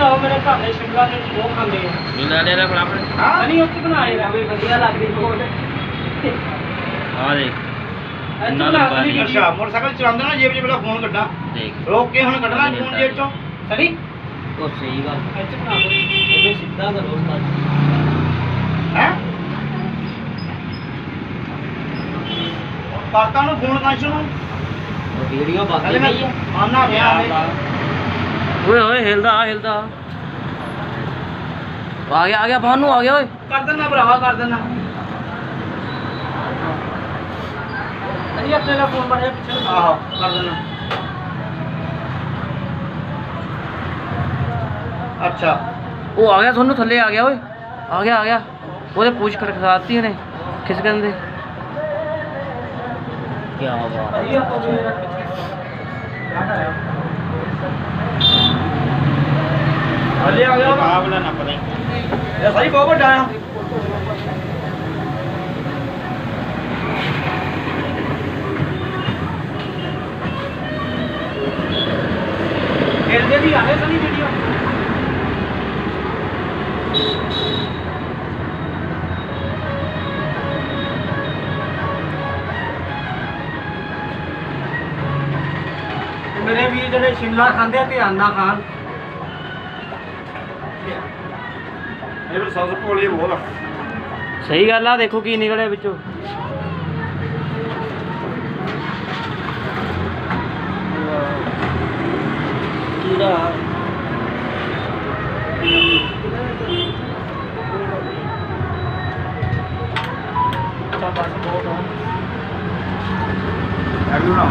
ਬਣਾਓ ਮੇਰੇ ਘਰ ਦੇ ਸ਼ਿਮਲਾ ਮਿਰਚ ਬਹੁਤ ਖਾਂਦੇ ਆ ਨਹੀਂ ਲੈ ਲੈ ਫਿਰ ਆਪਣੇ ਹਾਂ ਨਹੀਂ ਉੱਥੇ ਬਣਾਏ ਰਵੇ ਵਧੀਆ ਲੱਗਦੀ ਬਹੁਤ ਆ ਦੇਖ ਇੰਨਾ ਲੰਬਾ ਨਹੀਂ ਅੱਛਾ ਮੋਟਰਸਾਈਕਲ ਚਲਾਉਂਦਾ ਨਾ ਜੇਬ 'ਚ ਮੇਰਾ ਫੋਨ ਕੱਢਾਂ ਦੇਖ ਰੋਕ ਕੇ ਹੁਣ ਕੱਢਣਾ ਫੋਨ ਜੇਬ 'ਚੋਂ ਸਰੀ ਉਹ ਸਹੀ ਗੱਲ ਇੱਥੇ ਬਣਾ ਦੋ ਇਹ ਸਿੱਧਾ ਕਰੋ ਉਸਤਾਦ ਹੈ ਕਰਤਾ ਨੂੰ ਫੋਨ ਕਾਂਸ਼ ਨੂੰ ਵੀਡੀਓ ਹਲੇ ਮੈਂ ਆਨਾ ਪਿਆ ਓਏ ਓਏ ਹਿਲਦਾ ਹਿਲਦਾ ਆ ਗਿਆ ਭਾਨੂ ਆ ਗਿਆ ਓਏ ਕਰ ਦੇਣਾ ਭਰਾਵਾ ਕਰ ਦੇਣਾ ਅਜੀ ਆਪਣੇ ਦਾ ਫੋਨ ਬੜੇ ਪਿੱਛੇ ਆਹੋ ਕਰ ਦੇਣਾ ਅੱਛਾ ਉਹ ਆ ਗਿਆ ਤੁਹਾਨੂੰ ਥੱਲੇ ਆ ਗਿਆ ਓਏ ਆ ਗਿਆ ਉਹਦੇ ਪੂਛ ਖੜਖੜਾਤੀ ਨੇ ਖਿਸਕਣ ਦੇ ਕੀ ਬਾਤ ਅਜੀ ਆਪਾਂ ਮੇਰਾ ਪਿੱਛੇ ਹਲੇ ਆ ਗਿਆ ਮੁਕਾਬਲਾ ਨਾ ਪਤਾ ਇਹ ਸਹੀ ਬਹੁਤ ਵੱਡਾ ਆ ਖੇਡਦੇ ਦੀ ਆਏ ਸਨੀ ਵੀਡੀਓ ਮੇਰੇ ਵੀਰ ਜਿਹੜੇ ਸ਼ਿਮਲਾ ਖਾਂਦੇ ਆ ਧਿਆਨ ਨਾਲ ਖਾਣ ਇਹ ਵੀ ਸੌਸ ਭੋਲੀ ਬਹੁਤ ਸਹੀ ਗੱਲ ਆ ਦੇਖੋ ਕੀ ਨਿਕਲਿਆ ਵਿੱਚੋਂ ਕੀੜਾ ਐਗਲੂ ਨਾ